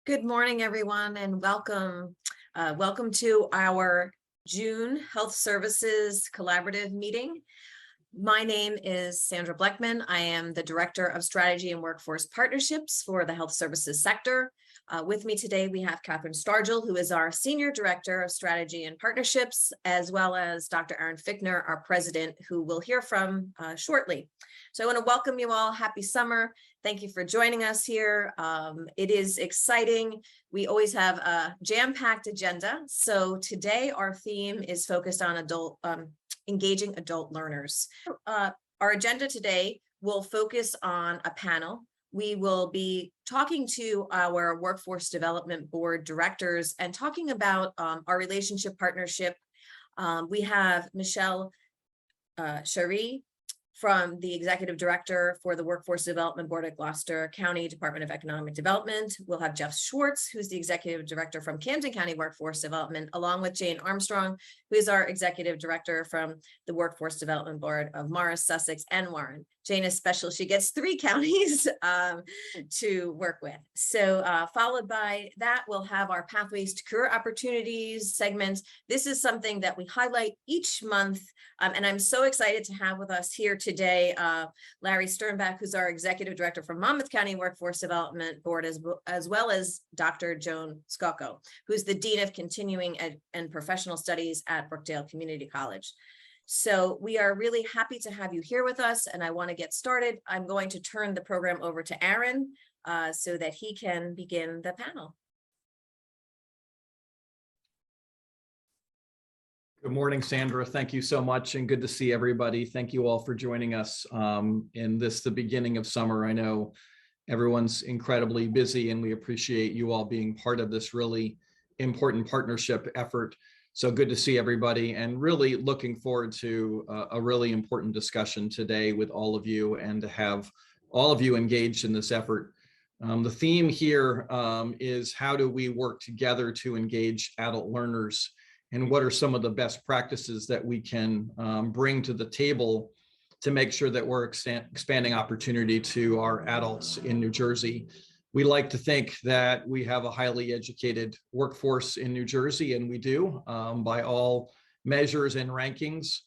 Good morning, everyone, and welcome. Welcome to our June Health Services Collaborative meeting. My name is Sandra Bleckman. I am the Director of Strategy and Workforce Partnerships for the health services sector. With me today, we have Catherine Stargell, who is our Senior Director of Strategy and Partnerships, as well as Dr. Aaron Fickner, our President, who we'll hear from shortly. So I want to welcome you all. Happy summer. Thank you for joining us here. It is exciting. We always have a jam-packed agenda. So today our theme is focused on engaging adult learners. Our agenda today will focus on a panel. We will be talking to our Workforce Development Board directors and talking about our relationship partnership. We have Michelle Cherie from the Executive Director for the Workforce Development Board at Gloucester County Department of Economic Development. We'll have Jeff Schwartz, who's the Executive Director from Camden County Workforce Development, along with Jane Armstrong, who is our Executive Director from the Workforce Development Board of Morris, Sussex, and Warren. Jane is special. She gets 3 counties to work with. So followed by that, we'll have our Pathways to Career Opportunities segments. This is something that we highlight each month. And I'm so excited to have with us here today, Larry Sternbach, who's our Executive Director from Monmouth County Workforce Development Board, as well as Dr. Joan Skocko, who's the Dean of Continuing and Professional Studies at Brookdale Community College. So we are really happy to have you here with us, and I want to get started. I'm going to turn the program over to Aaron so that he can begin the panel. Good morning, Sandra. Thank you so much, and good to see everybody. Thank you all for joining us in the beginning of summer. I know everyone's incredibly busy, and we appreciate you all being part of this really important partnership effort. So good to see everybody, and really looking forward to a really important discussion today with all of you, and to have all of you engaged in this effort. The theme here is how do we work together to engage adult learners, and what are some of the best practices that we can bring to the table to make sure that we're expanding opportunity to our adults in New Jersey. We like to think that we have a highly educated workforce in New Jersey, and we do by all measures and rankings.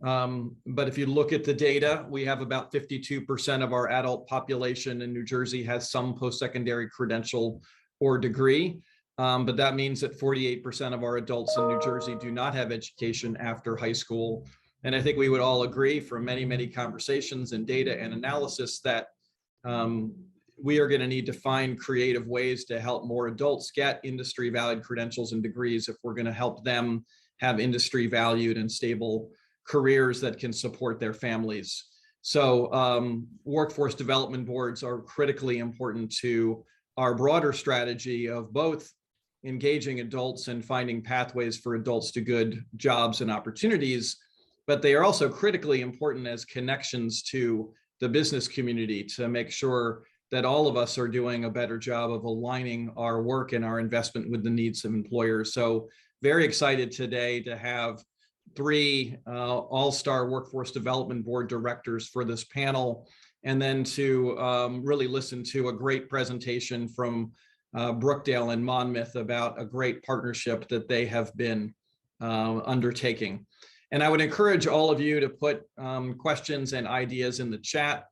But if you look at the data, we have about 52% of our adult population in New Jersey has some post-secondary credential or degree. But that means that 48% of our adults in New Jersey do not have education after high school. And I think we would all agree from many, many conversations and data and analysis that we are going to need to find creative ways to help more adults get industry valued credentials and degrees if we're going to help them have industry valued and stable careers that can support their families. So workforce development boards are critically important to our broader strategy of both engaging adults and finding pathways for adults to good jobs and opportunities, but they are also critically important as connections to the business community to make sure that all of us are doing a better job of aligning our work and our investment with the needs of employers. So very excited today to have 3 all-star Workforce Development Board directors for this panel, and then to really listen to a great presentation from Brookdale and Monmouth about a great partnership that they have been undertaking. And I would encourage all of you to put questions and ideas in the chat.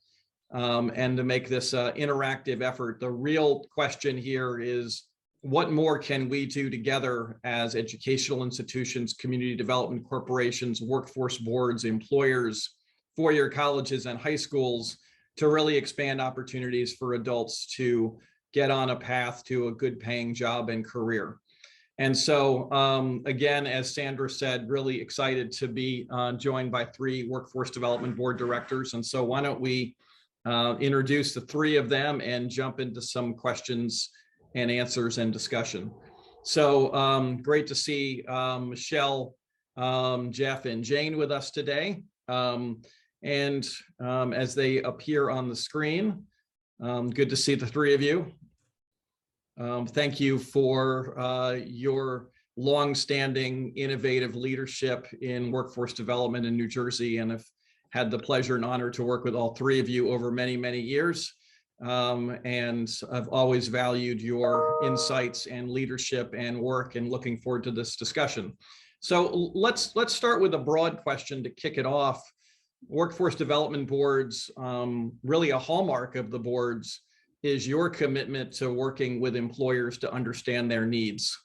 And to make this interactive effort. The real question here is, what more can we do together as educational institutions, community development corporations, workforce boards, employers, four-year colleges, and high schools to really expand opportunities for adults to get on a path to a good paying job and career? And so, again, as Sandra said, really excited to be joined by 3 Workforce Development Board directors. And so why don't we introduce the 3 of them and jump into some questions and answers and discussion. So great to see Michelle, Jeff, and Jane with us today. And as they appear on the screen, good to see the 3 of you. Thank you for your long-standing innovative leadership in workforce development in New Jersey, and have had the pleasure and honor to work with all 3 of you over many, many years. And I've always valued your insights and leadership and work, and looking forward to this discussion. So let's start with a broad question to kick it off. Workforce development boards, really a hallmark of the boards is your commitment to working with employers to understand their needs.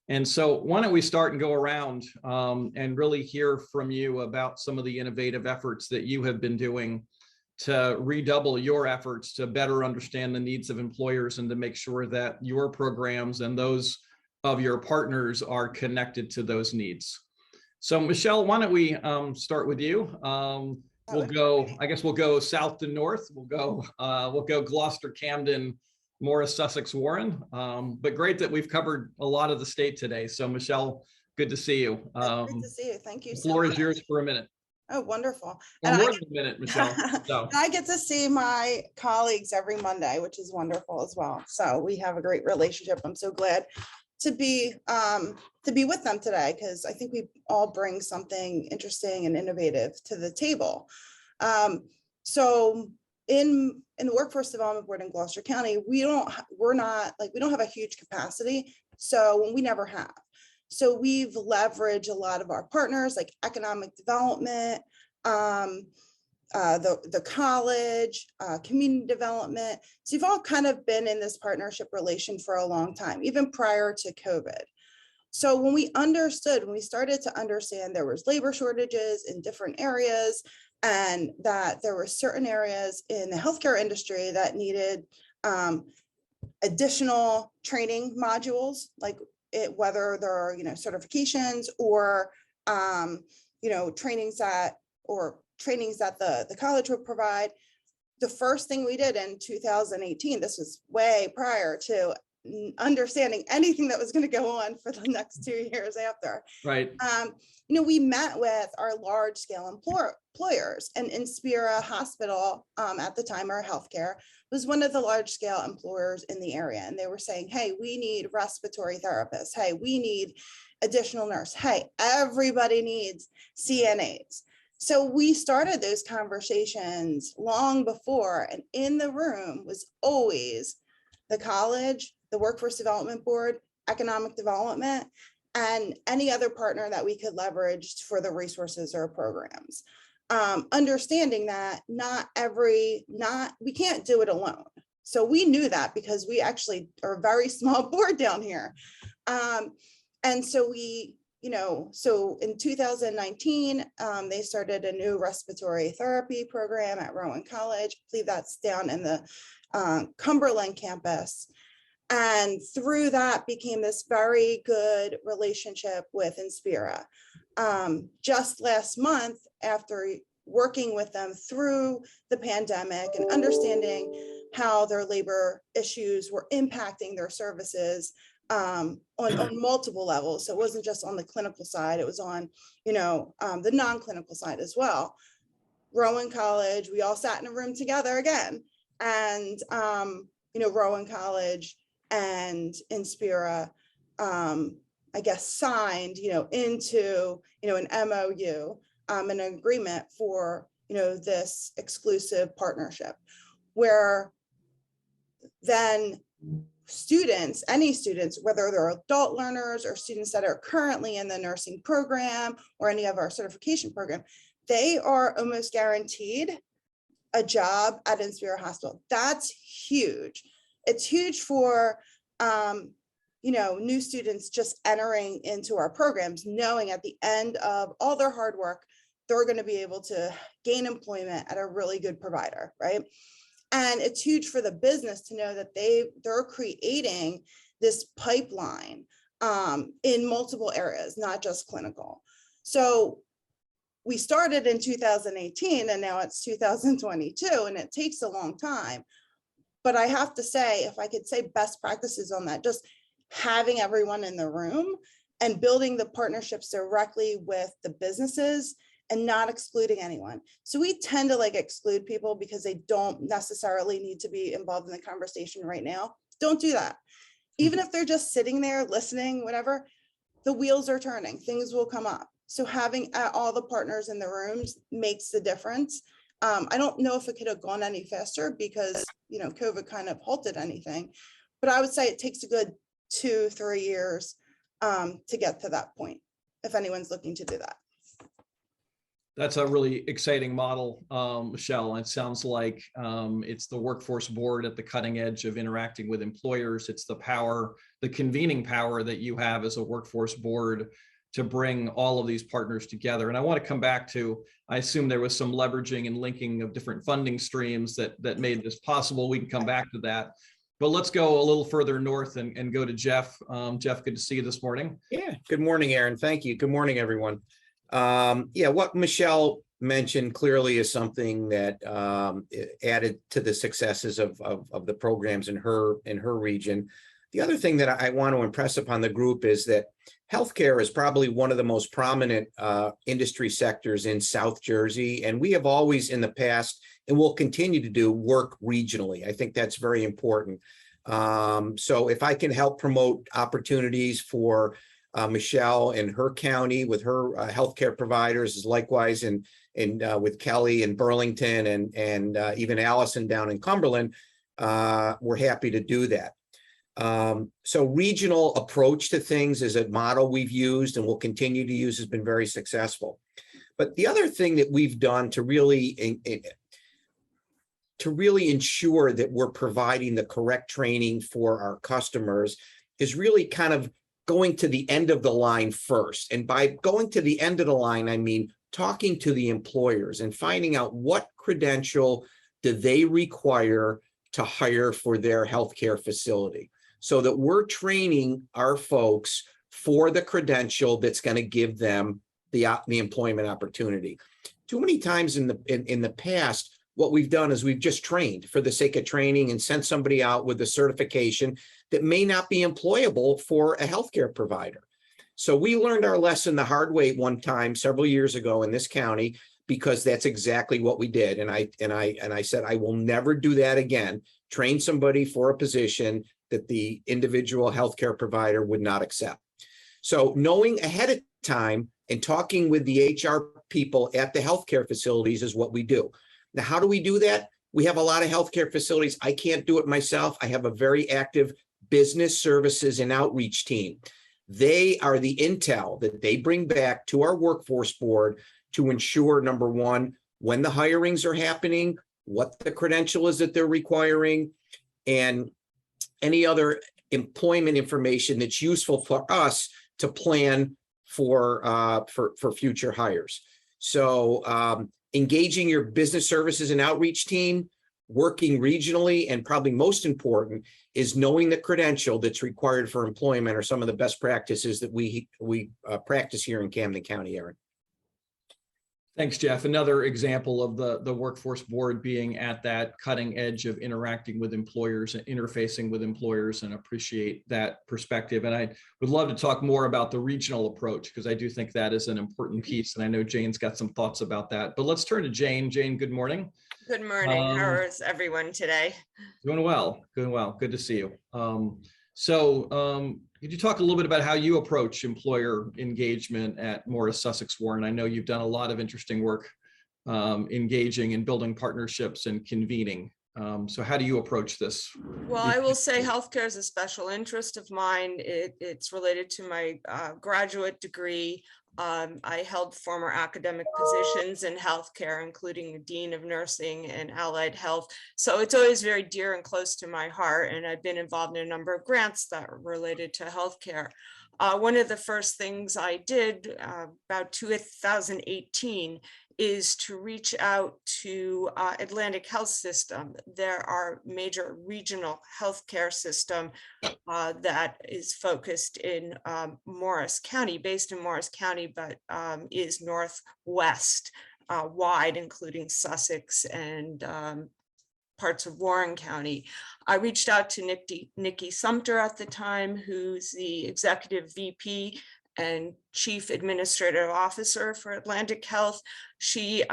And so why don't we start and go around and really hear from you about some of the innovative efforts that you have been doing to redouble your efforts to better understand the needs of employers and to make sure that your programs and those of your partners are connected to those needs. So Michelle, why don't we start with you? We'll go south to north. We'll go Gloucester, Camden, Morris, Sussex, Warren. But great that we've covered a lot of the state today. So Michelle, good to see you. Great to see you. Thank you. The floor is yours for a minute. Oh, wonderful. Or And more than a minute, Michelle. So. I get to see my colleagues every Monday, which is wonderful as well. So we have a great relationship. I'm so glad to be with them today, because I think we all bring something interesting and innovative to the table. So in the Workforce Development Board in Gloucester County, we don't have a huge capacity. So we never have. So we've leveraged a lot of our partners like economic development, the college, community development. So you've all kind of been in this partnership relation for a long time, even prior to COVID. So when we started to understand there was labor shortages in different areas, and that there were certain areas in the healthcare industry that needed additional training modules, like whether there are, certifications or, trainings that the college would provide. The first thing we did in 2018, this was way prior to understanding anything that was going to go on for the next 2 years after. Right. We met with our large scale employers, and Inspira Hospital at the time, our healthcare, was one of the large scale employers in the area. And they were saying, hey, we need respiratory therapists. Hey, we need additional nurse. Hey, everybody needs CNAs. So we started those conversations long before, and in the room was always the college, the Workforce Development Board, economic development, and any other partner that we could leverage for the resources or programs. Understanding that we can't do it alone. So we knew that, because we actually are a very small board down here. And so so in 2019, they started a new respiratory therapy program at Rowan College. I believe that's down in the Cumberland campus. And through that became this very good relationship with Inspira. Just last month, after working with them through the pandemic and understanding how their labor issues were impacting their services on multiple levels. So it wasn't just on the clinical side, it was on, the non-clinical side as well. Rowan College, we all sat in a room together again, and, Rowan College and Inspira, signed, into, an MOU, an agreement for, this exclusive partnership, where then any students, whether they're adult learners or students that are currently in the nursing program or any of our certification program, they are almost guaranteed a job at Inspira Hospital. That's huge. It's huge for, new students just entering into our programs, knowing at the end of all their hard work, they're going to be able to gain employment at a really good provider, right? And it's huge for the business to know that they're creating this pipeline in multiple areas, not just clinical. So we started in 2018 and now it's 2022, and it takes a long time. But I have to say, if I could say best practices on that, just having everyone in the room and building the partnerships directly with the businesses and not excluding anyone. So we tend to exclude people because they don't necessarily need to be involved in the conversation right now. Don't do that. Even if they're just sitting there listening, whatever, the wheels are turning, things will come up. So having all the partners in the rooms makes the difference. I don't know if it could have gone any faster because, you know, COVID kind of halted anything, but I would say it takes a good 2-3 years to get to that point, if anyone's looking to do that. That's a really exciting model, Michelle. It sounds like it's the workforce board at the cutting edge of interacting with employers. It's the power, the convening power that you have as a workforce board to bring all of these partners together. And I want to come back to, I assume there was some leveraging and linking of different funding streams that made this possible. We can come back to that. But let's go a little further north and go to Jeff. Jeff, good to see you this morning. Yeah, good morning, Aaron. Thank you. Good morning, everyone. Yeah, what Michelle mentioned clearly is something that added to the successes of the programs in her region. The other thing that I want to impress upon the group is that healthcare is probably one of the most prominent industry sectors in South Jersey, and we have always in the past and will continue to do work regionally. I think that's very important. So if I can help promote opportunities for Michelle and her county with her healthcare providers, likewise, and with Kelly in Burlington and even Allison down in Cumberland, we're happy to do that. So regional approach to things is a model we've used and will continue to use, has been very successful. But the other thing that we've done to really ensure that we're providing the correct training for our customers is really kind of going to the end of the line first. And by going to the end of the line, I mean talking to the employers and finding out what credential do they require to hire for their healthcare facility, so that we're training our folks for the credential that's going to give them the employment opportunity. Too many times in the past, what we've done is we've just trained for the sake of training and sent somebody out with a certification that may not be employable for a healthcare provider. So we learned our lesson the hard way one time several years ago in this county, because that's exactly what we did. And I said, I will never do that again. Train somebody for a position that the individual healthcare provider would not accept. So knowing ahead of time and talking with the HR people at the healthcare facilities is what we do. Now, how do we do that? We have a lot of healthcare facilities. I can't do it myself. I have a very active business services and outreach team. They are the intel that they bring back to our workforce board to ensure, number one, when the hirings are happening, what the credential is that they're requiring, and any other employment information that's useful for us to plan for future hires. So engaging your business services and outreach team, working regionally, and probably most important is knowing the credential that's required for employment are some of the best practices that we practice here in Camden County, Aaron. Thanks, Jeff. Another example of the workforce board being at that cutting edge of interacting with employers and interfacing with employers, and appreciate that perspective. And I would love to talk more about the regional approach, because I do think that is an important piece. And I know Jane's got some thoughts about that, but let's turn to Jane. Jane, good morning. Good morning. How is everyone today? Doing well, doing well. Good to see you. Could you talk a little bit about how you approach employer engagement at Morris Sussex Warren? I know you've done a lot of interesting work engaging and building partnerships and convening. So how do you approach this? Well, I will say healthcare is a special interest of mine. It's related to my graduate degree. I held former academic positions in healthcare, including the Dean of Nursing and Allied Health. So it's always very dear and close to my heart. And I've been involved in a number of grants that are related to healthcare. One of the first things I did about 2018 is to reach out to Atlantic Health System. There are major regional healthcare system that is focused in Morris County, based in Morris County, but is northwest wide, including Sussex and parts of Warren County. I reached out to Nikki Sumter at the time, who's the executive VP and Chief Administrative Officer for Atlantic Health. She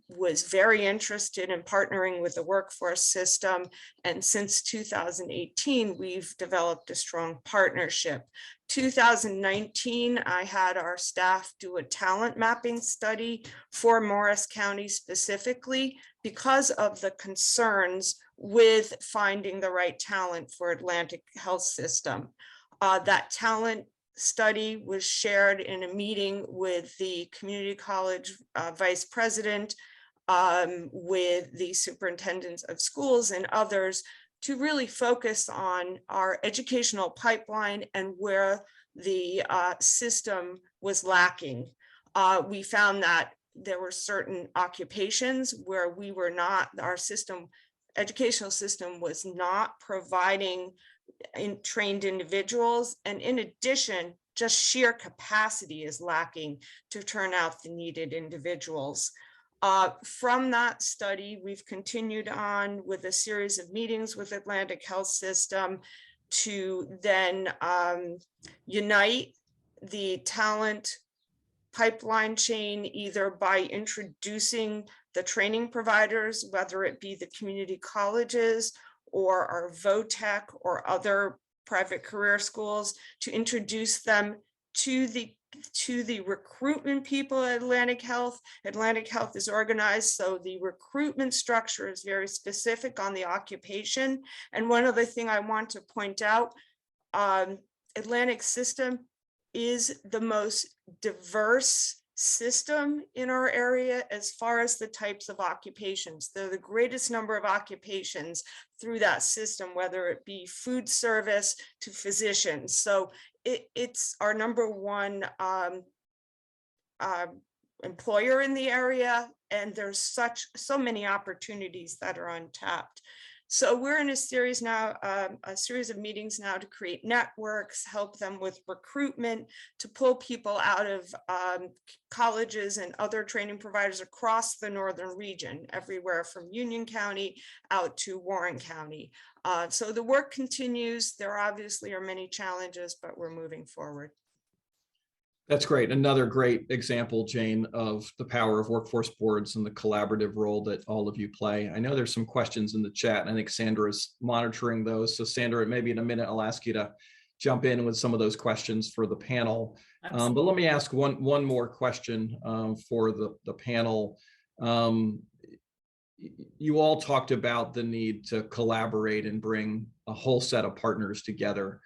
was very interested in partnering with the workforce system. And since 2018, we've developed a strong partnership. 2019, I had our staff do a talent mapping study for Morris County specifically because of the concerns with finding the right talent for Atlantic Health System. That talent study was shared in a meeting with the community college vice president, with the superintendents of schools and others, to really focus on our educational pipeline and where the system was lacking. We found that there were certain occupations where we were not, our educational system was not providing trained individuals. And in addition, just sheer capacity is lacking to turn out the needed individuals. From that study, we've continued on with a series of meetings with Atlantic Health System to then unite the talent pipeline chain, either by introducing the training providers, whether it be the community colleges or our VOTEC or other private career schools, to introduce them to the recruitment people at Atlantic Health. Atlantic Health is organized so the recruitment structure is very specific on the occupation. And one other thing I want to point out, Atlantic system is the most diverse system in our area as far as the types of occupations. They're the greatest number of occupations through that system, whether it be food service to physicians. So it's our number one employer in the area, and there's so many opportunities that are untapped. So we're in a series now, a series of meetings now to create networks, help them with recruitment, to pull people out of colleges and other training providers across the northern region, everywhere from Union County out to Warren County. So the work continues. There obviously are many challenges, but we're moving forward. That's great. Another great example, Jane, of the power of workforce boards and the collaborative role that all of you play. I know there's some questions in the chat, and I think Sandra is monitoring those. So Sandra, maybe in a minute, I'll ask you to jump in with some of those questions for the panel. But let me ask one more question for the panel. You all talked about the need to collaborate and bring a whole set of partners together.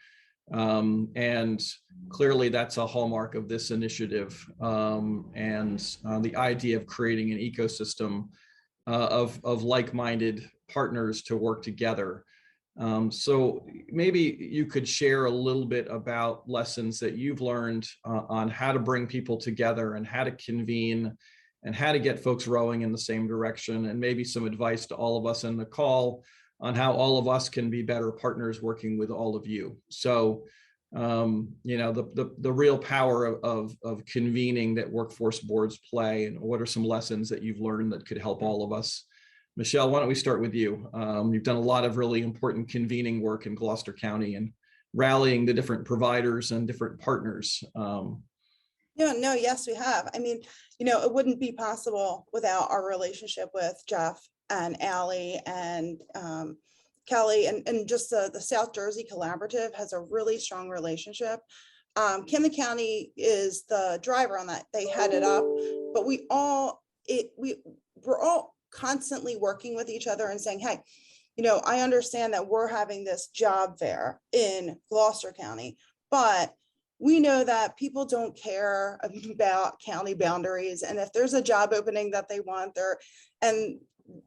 And clearly that's a hallmark of this initiative, and the idea of creating an ecosystem of like-minded partners to work together. So maybe you could share a little bit about lessons that you've learned on how to bring people together and how to convene and how to get folks rowing in the same direction, and maybe some advice to all of us in the call on how all of us can be better partners working with all of you. So, you know, the real power of convening that workforce boards play, and what are some lessons that you've learned that could help all of us? Michelle, why don't we start with you? You've done a lot of really important convening work in Gloucester County and rallying the different providers and different partners. Yes, we have. I mean, you know, it wouldn't be possible without our relationship with Jeff and Allie and Kelly, and just the South Jersey Collaborative has a really strong relationship. Camden County is the driver on that. They head it up, but we're all constantly working with each other and saying, hey, you know, I understand that we're having this job fair in Gloucester County, but we know that people don't care about county boundaries. And if there's a job opening that they want there, and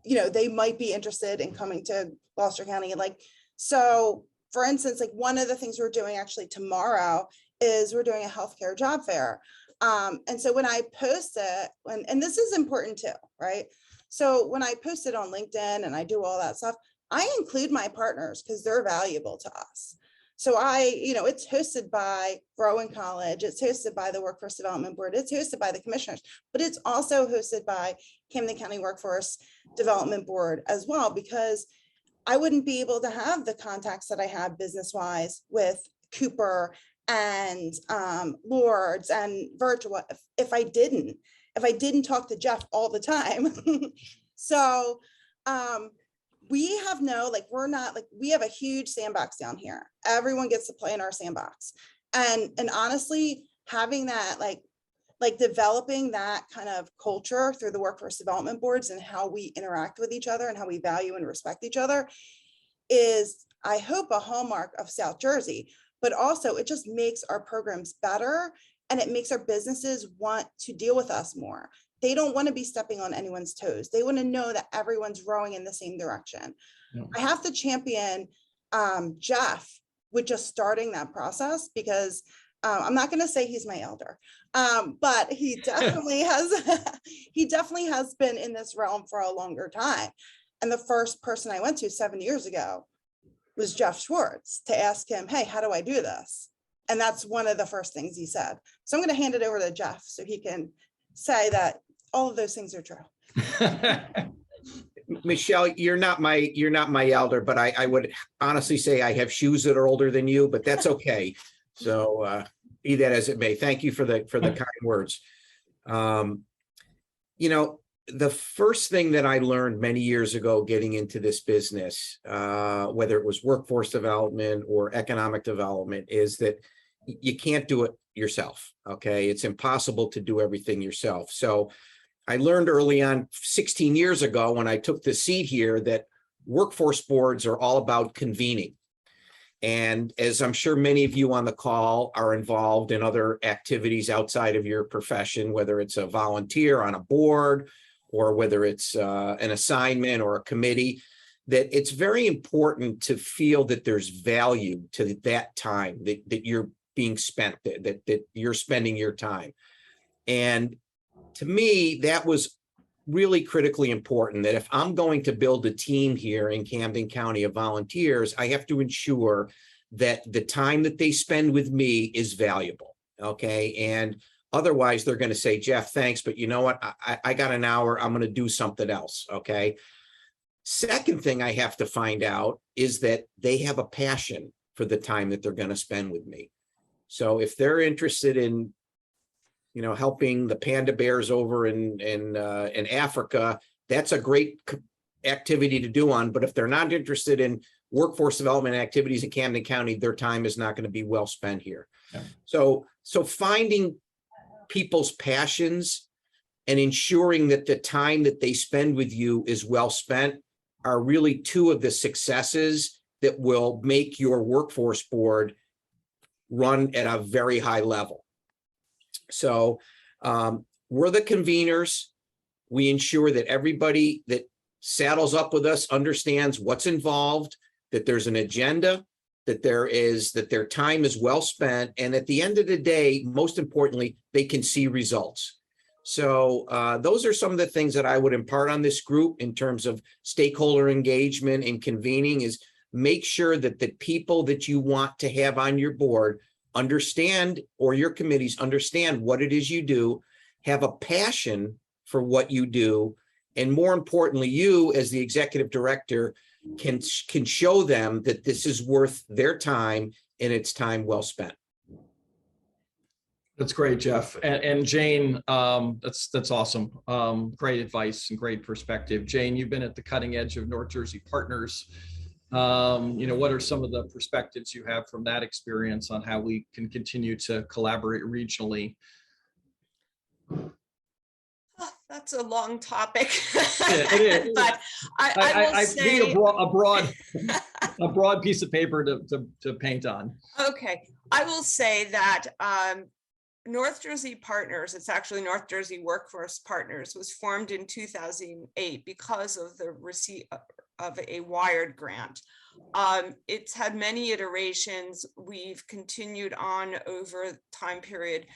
you know, they might be interested in coming to Gloucester County. Like, so for instance, like one of the things we're doing actually tomorrow is we're doing a healthcare job fair. And so when I post it, and this is important too, right? So when I post it on LinkedIn and I do all that stuff, I include my partners because they're valuable to us. So it's hosted by Rowan College, it's hosted by the Workforce Development Board, it's hosted by the commissioners, but it's also hosted by Camden County Workforce Development Board as well, because I wouldn't be able to have the contacts that I have business-wise with Cooper and Lourdes and virtual if I didn't talk to Jeff all the time. So we have we're not we have a huge sandbox down here. Everyone gets to play in our sandbox. And honestly, having that developing that kind of culture through the workforce development boards and how we interact with each other and how we value and respect each other is, I hope, a hallmark of South Jersey, but also it just makes our programs better and it makes our businesses want to deal with us more. They don't want to be stepping on anyone's toes. They want to know that everyone's rowing in the same direction. Yeah. I have to champion Jeff with just starting that process because I'm not going to say he's my elder, but he definitely has been in this realm for a longer time. And the first person I went to 7 years ago was Jeff Schwartz to ask him, hey, how do I do this? And that's one of the first things he said. So I'm going to hand it over to Jeff so he can say that all of those things are true. Michelle, you're not my elder, but I would honestly say I have shoes that are older than you, but that's okay. So be that as it may, thank you for the kind words. The first thing that I learned many years ago getting into this business, whether it was workforce development or economic development, is that you can't do it yourself. Okay, it's impossible to do everything yourself. So I learned early on, 16 years ago, when I took the seat here, that workforce boards are all about convening. And as I'm sure many of you on the call are involved in other activities outside of your profession, whether it's a volunteer on a board or whether it's an assignment or a committee, that it's very important to feel that there's value to that time that you're being spent, that you're spending your time. And to me, that was really critically important, that if I'm going to build a team here in Camden County of volunteers, I have to ensure that the time that they spend with me is valuable. Okay. And otherwise they're going to say, Jeff, thanks, but you know what? I got an hour. I'm going to do something else. Okay. Second thing I have to find out is that they have a passion for the time that they're going to spend with me. So if they're interested in helping the panda bears over in Africa, that's a great activity to do on. But if they're not interested in workforce development activities in Camden County, their time is not going to be well spent here. Yeah. So finding people's passions and ensuring that the time that they spend with you is well spent are really two of the successes that will make your workforce board run at a very high level. So we're the conveners. We ensure that everybody that saddles up with us understands what's involved, that there's an agenda, that their time is well spent. And at the end of the day, most importantly, they can see results. So those are some of the things that I would impart on this group in terms of stakeholder engagement and convening, is make sure that the people that you want to have on your board understand, or your committees understand, what it is you do, have a passion for what you do, and more importantly, you as the executive director can show them that this is worth their time and it's time well spent. That's great, Jeff. And Jane, that's awesome. Great advice and great perspective. Jane, you've been at the cutting edge of North Jersey Partners. What are some of the perspectives you have from that experience on how we can continue to collaborate regionally? That's a long topic. Yeah, it is. But I need a broad piece of paper to paint on. Okay, I will say that North Jersey Partners, it's actually North Jersey Workforce Partners, was formed in 2008 because of the receipt of a Wired grant. It's had many iterations. We've continued on over time period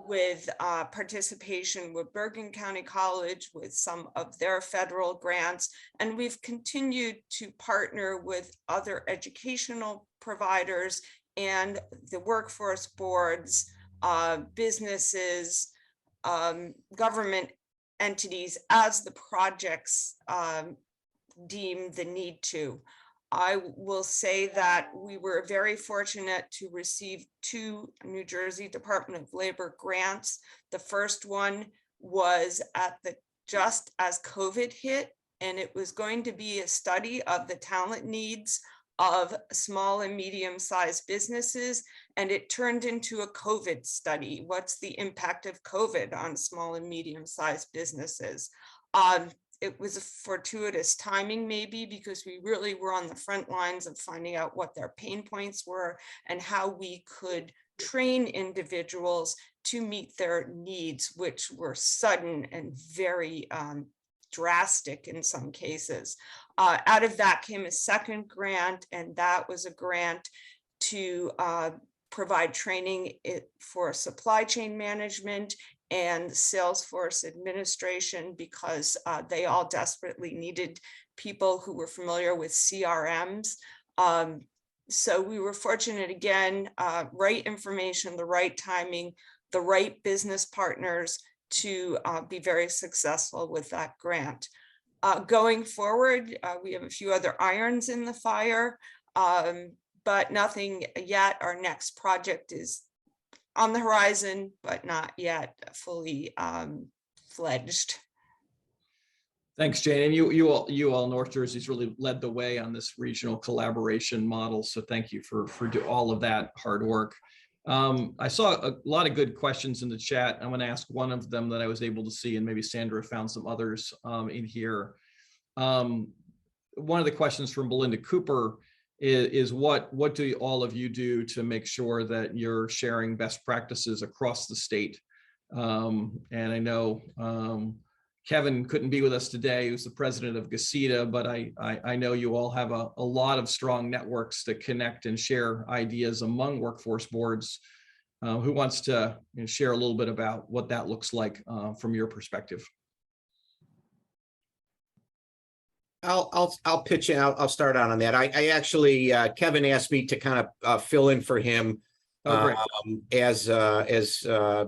with participation with Bergen County College, with some of their federal grants, and we've continued to partner with other educational providers and the workforce boards, businesses, government entities as the projects deem the need to. I will say that we were very fortunate to receive 2 New Jersey Department of Labor grants. The first one was just as COVID hit, and it was going to be a study of the talent needs of small and medium-sized businesses, and it turned into a COVID study. What's the impact of COVID on small and medium-sized businesses? It was a fortuitous timing, maybe, because we really were on the front lines of finding out what their pain points were and how we could train individuals to meet their needs, which were sudden and very drastic in some cases. Out of that came a second grant, and that was a grant to provide training for supply chain management and Salesforce administration, because they all desperately needed people who were familiar with CRMs. So we were fortunate again, right information, the right timing, the right business partners to be very successful with that grant. Going forward, we have a few other irons in the fire, but nothing yet. Our next project is on the horizon, but not yet fully fledged. Thanks, Jane. And you all, North Jersey's really led the way on this regional collaboration model. So thank you for all of that hard work. I saw a lot of good questions in the chat. I'm going to ask one of them that I was able to see, and maybe Sandra found some others in here. One of the questions from Belinda Cooper is what do all of you do to make sure that you're sharing best practices across the state? And I know Kevin couldn't be with us today, who's the president of GACITA, but I know you all have a lot of strong networks to connect and share ideas among workforce boards. Who wants to share a little bit about what that looks like from your perspective? I'll pitch in. I'll start out on that. I actually Kevin asked me to kind of fill in for him as a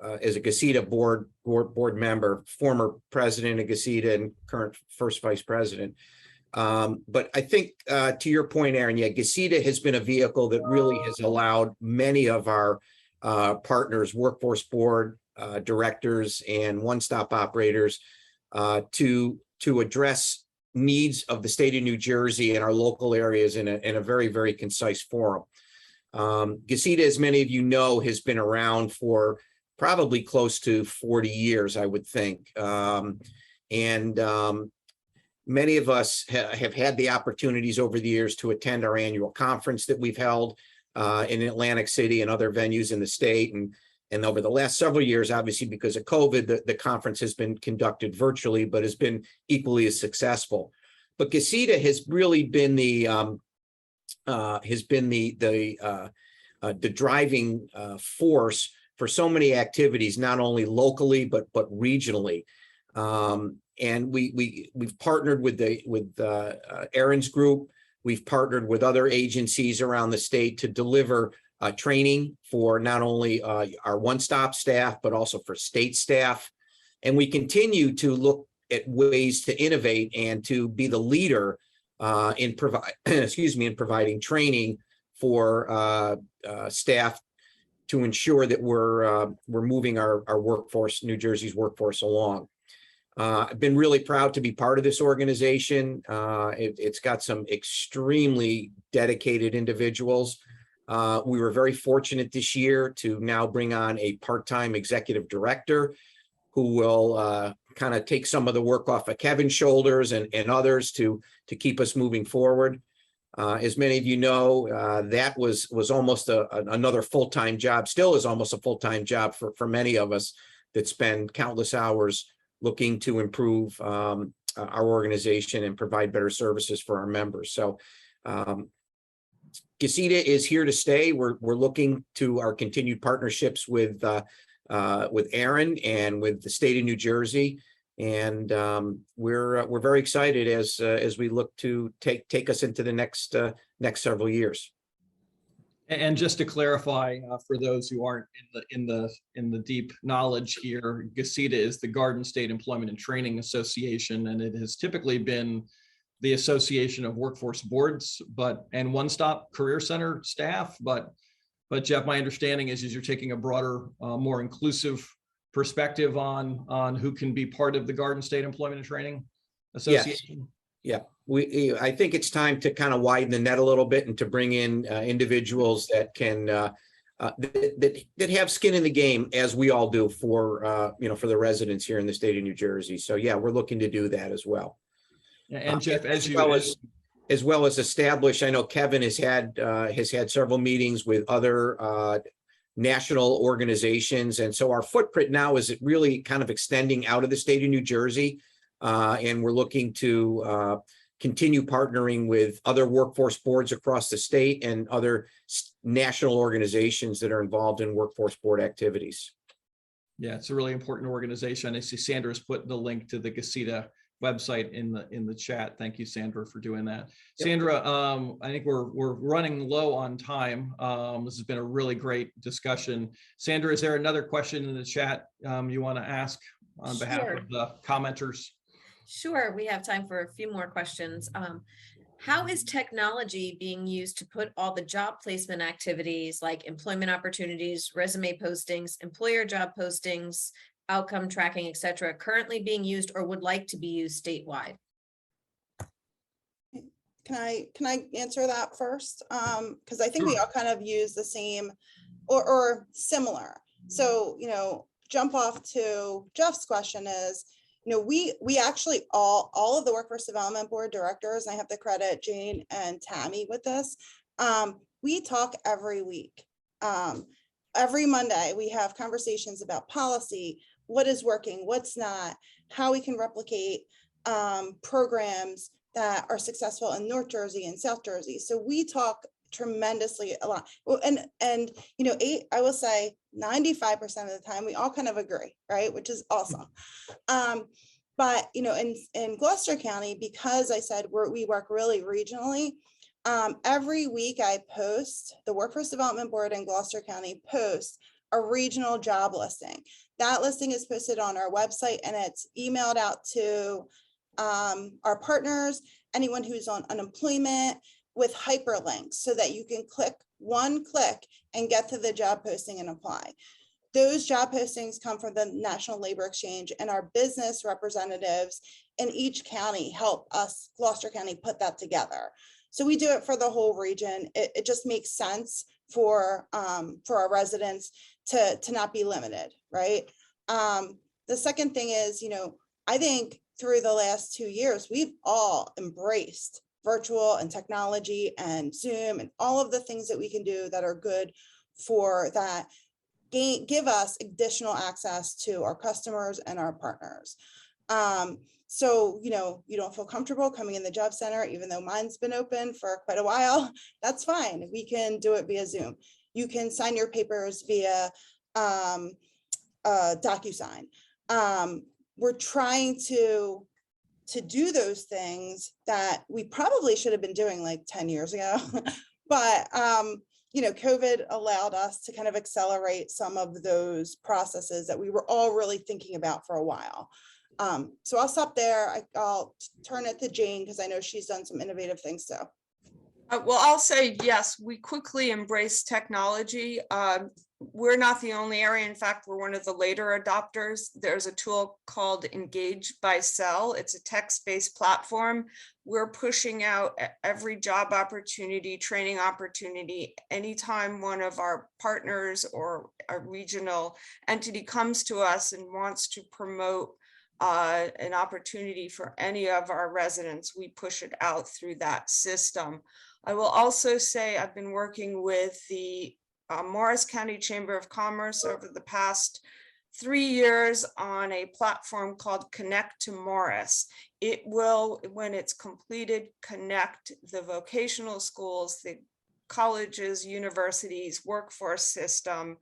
GACITA board member, former president of GACITA and current first vice president. But I think to your point, Aaron, yeah, GACITA has been a vehicle that really has allowed many of our partners, workforce board directors, and one-stop operators to address needs of the state of New Jersey and our local areas in a very, very concise forum. GACITA, as many of you know, has been around for probably close to 40 years, I would think. Many of us have had the opportunities over the years to attend our annual conference that we've held in Atlantic City and other venues in the state. And over the last several years, obviously because of COVID, the conference has been conducted virtually, but has been equally as successful. But GACITA has really been the driving force for so many activities, not only locally but regionally. And we've partnered with Aaron's group. We've partnered with other agencies around the state to deliver training for not only our one-stop staff, but also for state staff. And we continue to look at ways to innovate and to be the leader in providing training for staff to ensure that we're moving our workforce, New Jersey's workforce, along. I've been really proud to be part of this organization. It's got some extremely dedicated individuals. We were very fortunate this year to now bring on a part-time executive director who will kind of take some of the work off of Kevin's shoulders and others to keep us moving forward. As many of you know, that was almost another full-time job, still is almost a full-time job for many of us that spend countless hours looking to improve our organization and provide better services for our members. So GACITA is here to stay. We're looking to our continued partnerships with Aaron and with the state of New Jersey, and we're very excited as we look to take us into the next several years. And just to clarify, for those who aren't in the deep knowledge here, GACITA is the Garden State Employment and Training Association, and it has typically been the Association of Workforce Boards, and One Stop Career Center staff. But Jeff, my understanding is you're taking a broader, more inclusive perspective on who can be part of the Garden State Employment and Training Association. Yeah, I think it's time to kind of widen the net a little bit and to bring in individuals that can that have skin in the game, as we all do for for the residents here in the state of New Jersey. So yeah, we're looking to do that as well. And Jeff, as well as establish, I know Kevin has had several meetings with other national organizations, and so our footprint now is really kind of extending out of the state of New Jersey. And we're looking to continue partnering with other workforce boards across the state and other national organizations that are involved in workforce board activities. Yeah, it's a really important organization. I see Sandra's put the link to the GACITA website in the chat. Thank you, Sandra, for doing that. Yep. Sandra, I think we're running low on time. This has been a really great discussion. Sandra, is there another question in the chat you want to ask on behalf of the commenters? Sure, we have time for a few more questions. How is technology being used to put all the job placement activities like employment opportunities, resume postings, employer job postings, outcome tracking, etc., currently being used or would like to be used statewide? Can I answer that first? Because I think we all kind of use the same or similar. So, jump off to Jeff's question is, we actually all of the Workforce Development Board directors, and I have to credit Jane and Tammy with this, we talk every week. Every Monday, we have conversations about policy, what is working, what's not, how we can replicate programs that are successful in North Jersey and South Jersey. So we talk tremendously a lot. Well, and I will say 95% of the time we all kind of agree, right? Which is awesome. But in Gloucester County, because I said we work really regionally, every week I post, the Workforce Development Board in Gloucester County posts a regional job listing. That listing is posted on our website and it's emailed out to our partners, anyone who's on unemployment, with hyperlinks so that you can click one click and get to the job posting and apply. Those job postings come from the National Labor Exchange, and our business representatives in each county help us, Gloucester County, put that together. So we do it for the whole region. It just makes sense for our residents to not be limited, right? The second thing is, I think through the last 2 years, we've all embraced virtual and technology and Zoom and all of the things that we can do that are good for that, give us additional access to our customers and our partners. So, you don't feel comfortable coming in the job center, even though mine's been open for quite a while, that's fine. We can do it via Zoom. You can sign your papers via DocuSign. We're trying to do those things that we probably should have been doing like 10 years ago. But, COVID allowed us to kind of accelerate some of those processes that we were all really thinking about for a while. So I'll stop there. I'll turn it to Jane because I know she's done some innovative things too. Well, I'll say yes, we quickly embrace technology. We're not the only area. In fact, we're one of the later adopters. There's a tool called Engage by Cell. It's a text-based platform. We're pushing out every job opportunity, training opportunity. Anytime one of our partners or a regional entity comes to us and wants to promote an opportunity for any of our residents, we push it out through that system. I will also say I've been working with the Morris County Chamber of Commerce over the past 3 years on a platform called Connect to Morris. It will, when it's completed, connect the vocational schools, the colleges, universities, workforce system,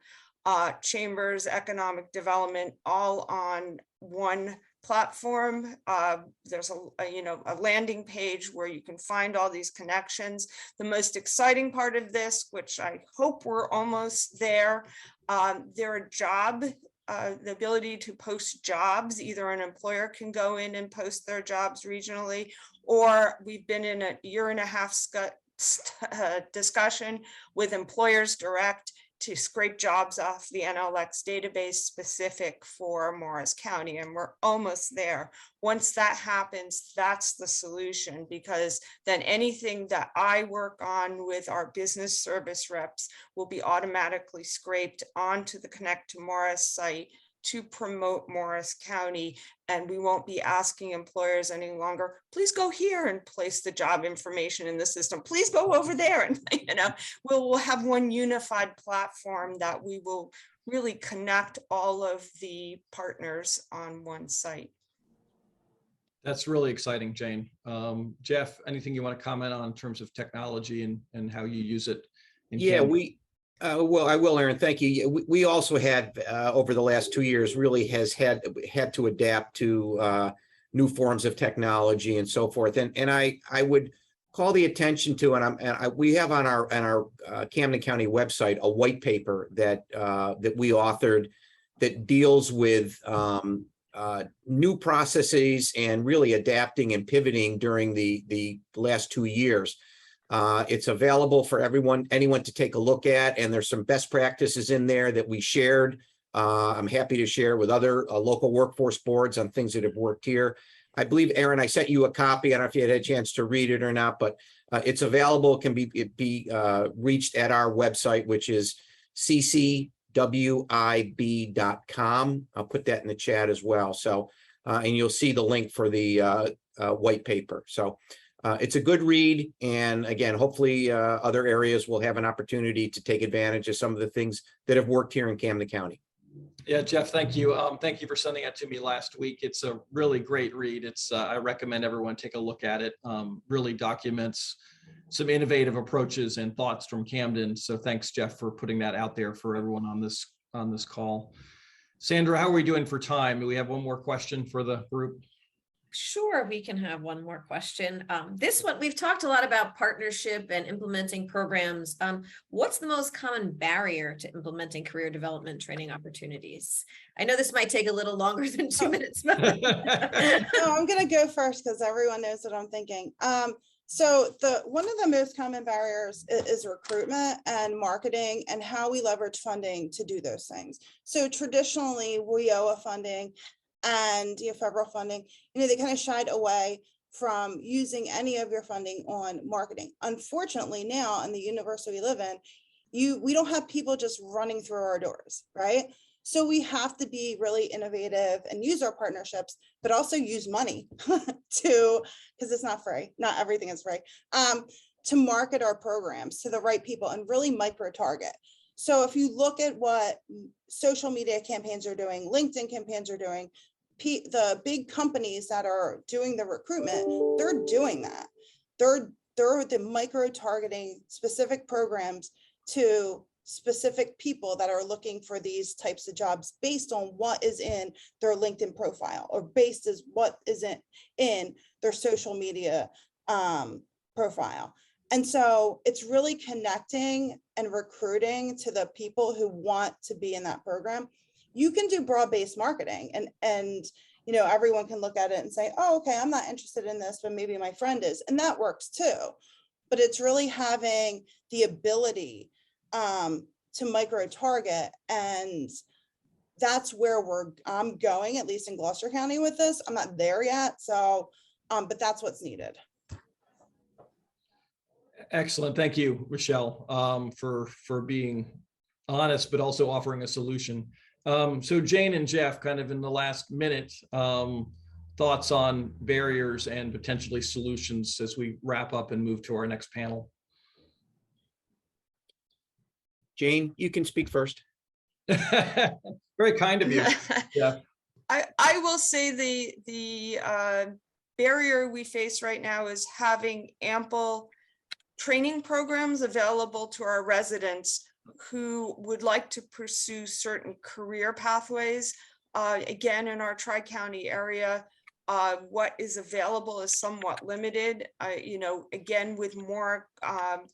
chambers, economic development, all on one platform. There's a landing page where you can find all these connections. The most exciting part of this, which I hope we're almost there, the ability to post jobs. Either an employer can go in and post their jobs regionally, Or we've been in a year and a half discussion with Employers Direct to scrape jobs off the NLX database specific for Morris County, and we're almost there. Once that happens, that's the solution, because then anything that I work on with our business service reps will be automatically scraped onto the Connect to Morris site to promote Morris County, and we won't be asking employers any longer, please go here and place the job information in the system. Please go over there. And, we'll have one unified platform that we will really connect all of the partners on one site. That's really exciting, Jane. Jeff, anything you want to comment on in terms of technology and how you use it? Yeah, well, I will, Aaron. Thank you. We also had over the last 2 years really has had to adapt to new forms of technology and so forth. And I would call the attention to, we have on our Camden County website a white paper that we authored that deals with new processes and really adapting and pivoting during the last 2 years. It's available for anyone to take a look at, and there's some best practices in there that we shared. I'm happy to share with other local workforce boards on things that have worked here. I believe, Aaron, I sent you a copy. I don't know if you had a chance to read it or not, but it's available. It can be reached at our website, which is ccwib.com. I'll put that in the chat as well. So, and you'll see the link for the white paper. So it's a good read. And again, hopefully other areas will have an opportunity to take advantage of some of the things that have worked here in Camden County. Yeah, Jeff, thank you. Thank you for sending it to me last week. It's a really great read. It's I recommend everyone take a look at it. Really documents some innovative approaches and thoughts from Camden. So thanks, Jeff, for putting that out there for everyone on this call. Sandra, how are we doing for time? Do we have one more question for the group? Sure, we can have one more question. This one, we've talked a lot about partnership and implementing programs. What's the most common barrier to implementing career development training opportunities? I know this might take a little longer than 2 minutes. But No, I'm going to go first because everyone knows what I'm thinking. So one of the most common barriers is recruitment and marketing and how we leverage funding to do those things. So traditionally, WIOA funding and federal funding, they kind of shied away from using any of your funding on marketing. Unfortunately, now in the universe we live in, we don't have people just running through our doors, right? So we have to be really innovative and use our partnerships, but also use money because it's not free. Not everything is free. To market our programs to the right people and really micro target. So if you look at what social media campaigns are doing, LinkedIn campaigns are doing, the big companies that are doing the recruitment, they're doing that. They're the micro targeting specific programs to specific people that are looking for these types of jobs based on what is in their LinkedIn profile or based as what isn't in their social media profile. And so it's really connecting and recruiting to the people who want to be in that program. You can do broad-based marketing and everyone can look at it and say, oh, okay, I'm not interested in this, but maybe my friend is. And that works too. But it's really having the ability to micro target. And that's where I'm going, at least in Gloucester County with this. I'm not there yet. So, but that's what's needed. Excellent. Thank you, Rochelle, for being honest, but also offering a solution. So Jane and Jeff, kind of in the last minute, thoughts on barriers and potentially solutions as we wrap up and move to our next panel. Jane, you can speak first. Very kind of you. Yeah. I will say the barrier we face right now is having ample training programs available to our residents who would like to pursue certain career pathways. Again, in our Tri-County area, what is available is somewhat limited. Again, with more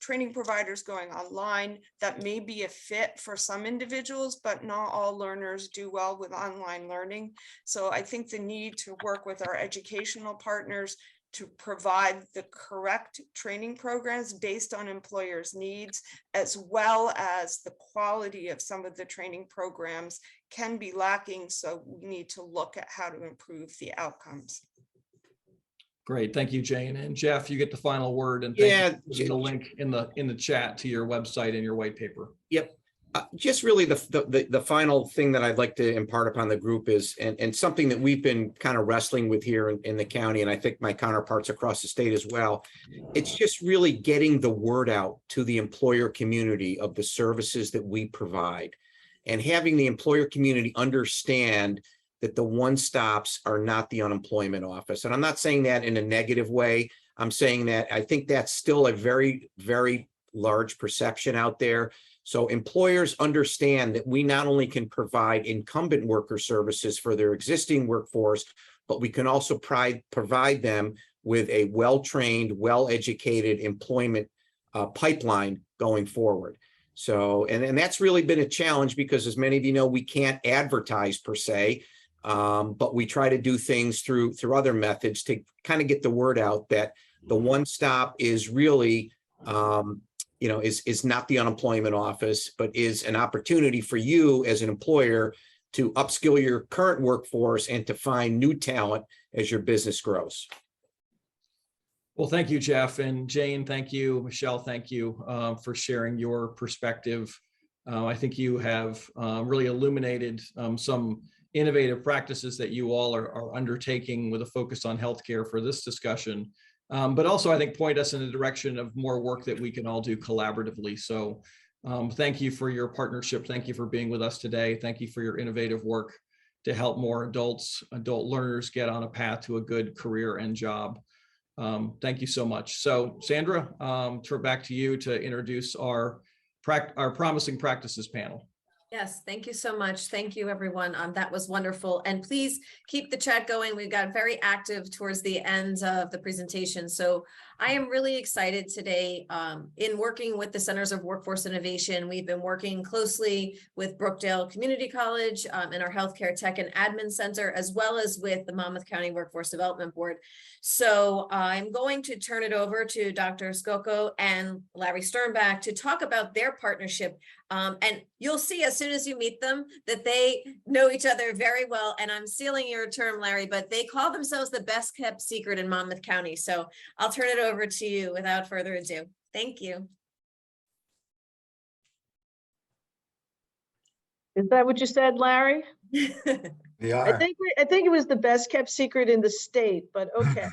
training providers going online, that may be a fit for some individuals, but not all learners do well with online learning. So I think the need to work with our educational partners to provide the correct training programs based on employers' needs, as well as the quality of some of the training programs can be lacking. So we need to look at how to improve the outcomes. Great, thank you, Jane. And Jeff, you get the final word, and Yeah, thank you for the link in the chat to your website and your white paper. Yep. Just really the final thing that I'd like to impart upon the group is, and something that we've been kind of wrestling with here in the county, and I think my counterparts across the state as well, it's just really getting the word out to the employer community of the services that we provide, and having the employer community understand that the one-stops are not the unemployment office. And I'm not saying that in a negative way. I'm saying that I think that's still a very, very large perception out there. So employers understand that we not only can provide incumbent worker services for their existing workforce, but we can also provide them with a well-trained, well-educated employment pipeline going forward. So, and that's really been a challenge because, as many of you know, we can't advertise per se, but we try to do things through other methods to kind of get the word out that the one-stop is really, is not the unemployment office, but is an opportunity for you as an employer to upskill your current workforce and to find new talent as your business grows. Well, thank you, Jeff, and Jane, thank you. Michelle, thank you for sharing your perspective. I think you have really illuminated some innovative practices that you all are undertaking with a focus on healthcare for this discussion. But also, I think, point us in the direction of more work that we can all do collaboratively. So thank you for your partnership. Thank you for being with us today. Thank you for your innovative work to help more adult learners get on a path to a good career and job. Thank you so much. So Sandra, turn back to you to introduce our Promising Practices panel. Yes, thank you so much. Thank you, everyone. That was wonderful. And please keep the chat going. We got very active towards the end of the presentation. So I am really excited today in working with the Centers of Workforce Innovation. We've been working closely with Brookdale Community College and our Healthcare Tech and Admin Center, as well as with the Monmouth County Workforce Development Board. So I'm going to turn it over to Dr. Skoko and Larry Sternbach to talk about their partnership. And you'll see as soon as you meet them that they know each other very well. And I'm stealing your term, Larry, but they call themselves the best kept secret in Monmouth County. So I'll turn it over to you without further ado. Thank you. Is that what you said, Larry? I think it was the best kept secret in the state, but okay.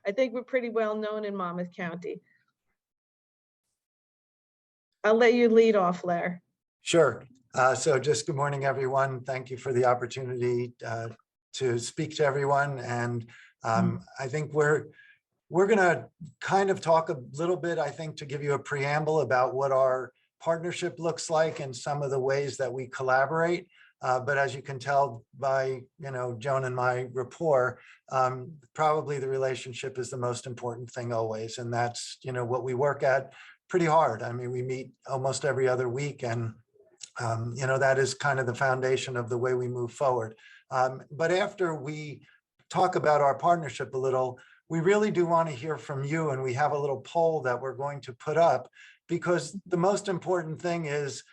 I think we're pretty well known in Monmouth County. I'll let you lead off, Larry. Sure. So just good morning, everyone. Thank you for the opportunity to speak to everyone. And I think we're going to kind of talk a little bit, I think, to give you a preamble about what our partnership looks like and some of the ways that we collaborate. But as you can tell by, Joan and my rapport, probably the relationship is the most important thing always. And that's, what we work at pretty hard. I mean, we meet almost every other week, and that is kind of the foundation of the way we move forward. But after we talk about our partnership a little, we really do want to hear from you. And we have a little poll that we're going to put up, because the most important thing is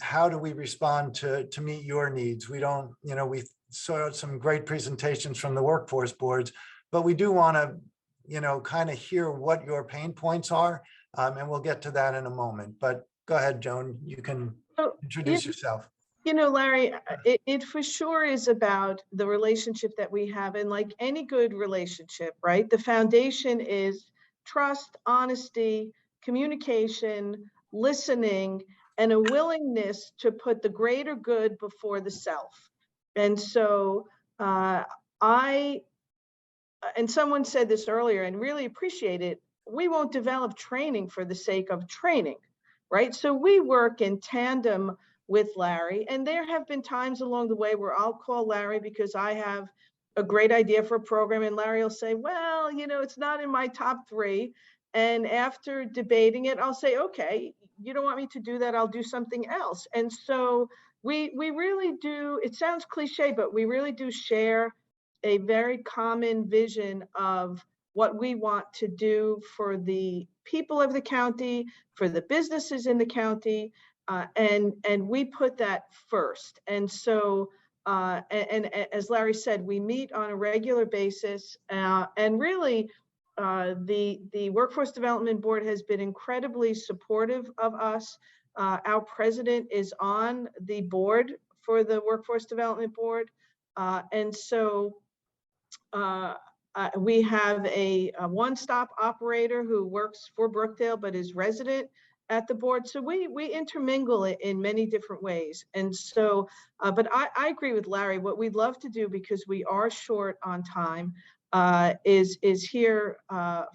how do we respond to meet your needs? We don't, we saw some great presentations from the workforce boards, but we do want to, kind of hear what your pain points are. And we'll get to that in a moment. But go ahead, Joan, you can introduce yourself. Larry, it for sure is about the relationship that we have. And like any good relationship, right? The foundation is trust, honesty, communication, listening, and a willingness to put the greater good before the self. And so and someone said this earlier and really appreciate it, we won't develop training for the sake of training, right? So we work in tandem with Larry, and there have been times along the way where I'll call Larry because I have a great idea for a program, and Larry will say, well, it's not in my top 3. And after debating it, I'll say, okay, you don't want me to do that, I'll do something else. And so we really do, it sounds cliche, but we really do share a very common vision of what we want to do for the people of the county, for the businesses in the county, and we put that first. And so, and as Larry said, we meet on a regular basis, and really, the Workforce Development Board has been incredibly supportive of us. Our president is on the board for the Workforce Development Board. And so we have a one-stop operator who works for Brookdale but is resident at the board. So we intermingle it in many different ways. And so, but I agree with Larry. What we'd love to do, because we are short on time, is hear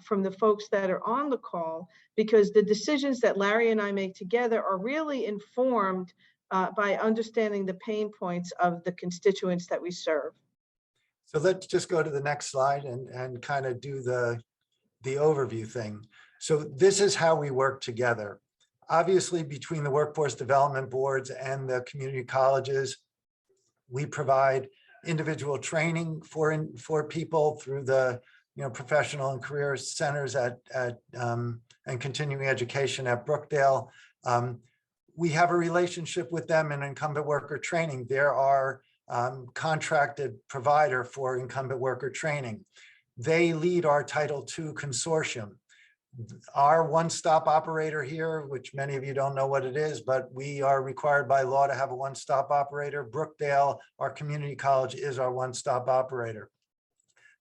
from the folks that are on the call, because the decisions that Larry and I make together are really informed by understanding the pain points of the constituents that we serve. So let's just go to the next slide and kind of do the overview thing. So this is how we work together. Obviously, between the workforce development boards and the community colleges, we provide individual training for people through the professional and career centers and continuing education at Brookdale. We have a relationship with them in incumbent worker training. There are contracted provider for incumbent worker training. They lead our Title II consortium. Our one-stop operator here, which many of you don't know what it is, but we are required by law to have a one-stop operator. Brookdale, our community college, is our one-stop operator.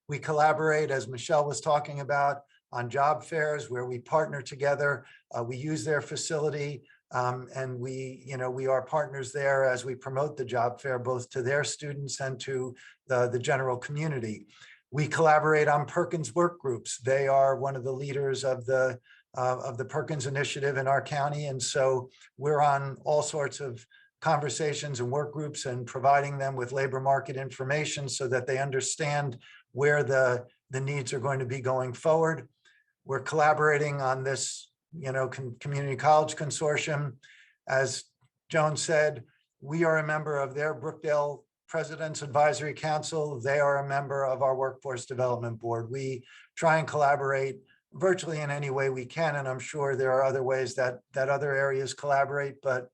We collaborate, as Michelle was talking about, on job fairs where we partner together. We use their facility. And we are partners there as we promote the job fair, both to their students and to the general community. We collaborate on Perkins work groups. They are one of the leaders of the Perkins initiative in our county. And so we're on all sorts of conversations and work groups and providing them with labor market information so that they understand where the needs are going to be going forward. We're collaborating on this community college consortium. As Joan said, we are a member of their Brookdale President's Advisory Council. They are a member of our Workforce Development Board. We try and collaborate virtually in any way we can, and I'm sure there are other ways that other areas collaborate, but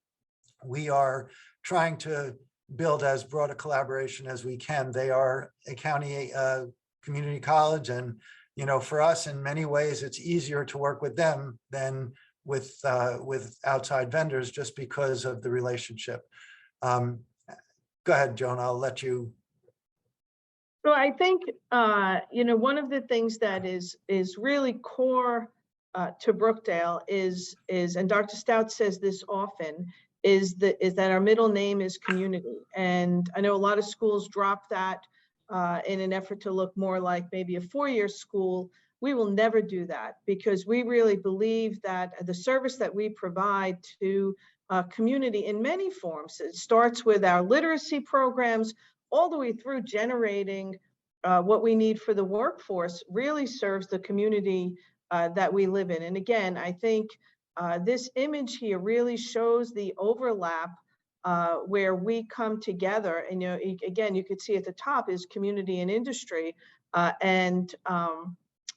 we are trying to build as broad a collaboration as we can. They are a county community college, and for us, in many ways, it's easier to work with them than with outside vendors, just because of the relationship. Go ahead, Joan. I'll let you. So I think one of the things that is really core to Brookdale is, and Dr. Stout says this often, is that our middle name is community. And I know a lot of schools drop that in an effort to look more like maybe a four-year school. We will never do that, because we really believe that the service that we provide to community in many forms, it starts with our literacy programs all the way through generating what we need for the workforce, really serves the community that we live in. And again, I think this image here really shows the overlap where we come together. And again, you could see at the top is community and industry, and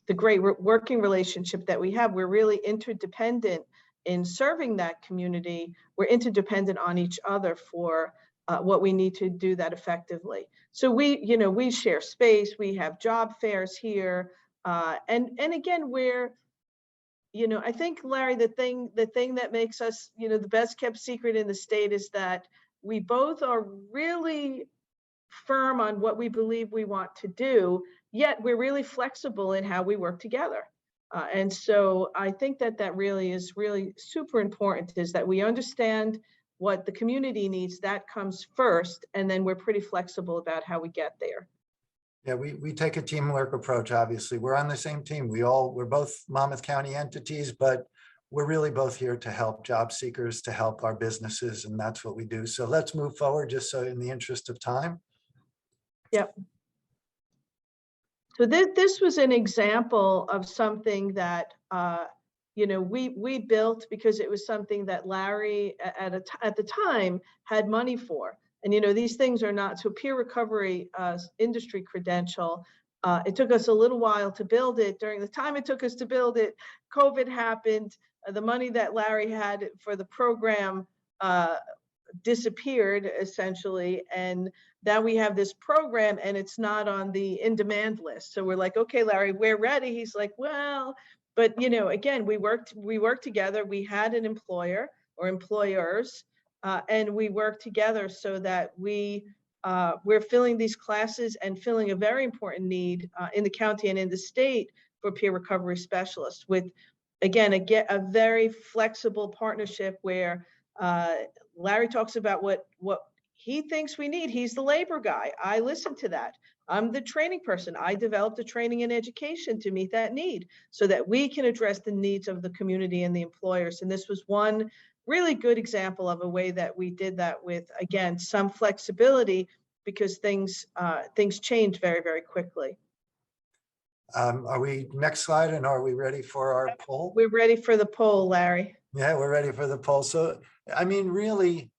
the great working relationship that we have. We're really interdependent in serving that community. We're interdependent on each other for what we need to do that effectively. So we share space. We have job fairs here, and again, we're I think, Larry, the thing that makes us, the best kept secret in the state is that we both are really firm on what we believe we want to do, yet we're really flexible in how we work together. And so I think that really is really super important, is that we understand what the community needs. That comes first, and then we're pretty flexible about how we get there. Yeah, we take a teamwork approach, obviously. We're on the same team. We're both Monmouth County entities, but we're really both here to help job seekers, to help our businesses, and that's what we do. So let's move forward, just so in the interest of time. Yep. So this was an example of something that we built because it was something that Larry at the time had money for. And these things are not, so peer recovery industry credential It took us a little while to build it. During the time it took us to build it, COVID happened. The money that Larry had for the program disappeared essentially. And now we have this program and it's not on the in-demand list. So we're like, okay, Larry, we're ready. He's like, well, but you know, again, we worked together. We had an employer or employers, and we worked together so that we're filling these classes and filling a very important need in the county and in the state for peer recovery specialists with, again, a very flexible partnership where Larry talks about what he thinks we need. He's the labor guy. I listen to that. I'm the training person. I developed the training and education to meet that need so that we can address the needs of the community and the employers. And this was one really good example of a way that we did that with, again, some flexibility because things change very, very quickly. Are we, next slide, and are we ready for our poll? We're ready for the poll, Larry. Yeah, we're ready for the poll. So, I mean, really,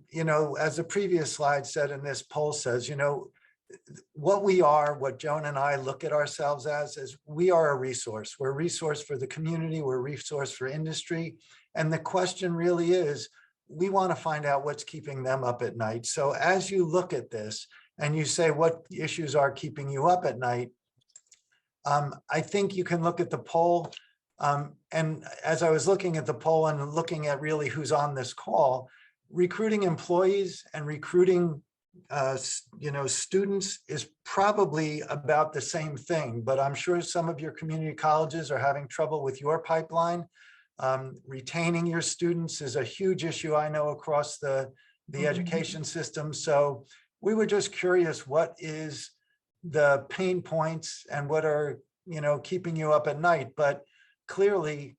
you know, as the previous slide said and this poll says, you know, what we are, what Joan and I look at ourselves as is we are a resource. We're a resource for the community. We're a resource for industry. And the question really is, we want to find out what's keeping them up at night. So as you look at this and you say what issues are keeping you up at night, I think you can look at the poll. And as I was looking at the poll and looking at really who's on this call, recruiting employees and recruiting you know, students is probably about the same thing, but I'm sure some of your community colleges are having trouble with your pipeline. Retaining your students is a huge issue, I know, across the education system. So we were just curious, what is the pain points and what are, you know, keeping you up at night? But clearly,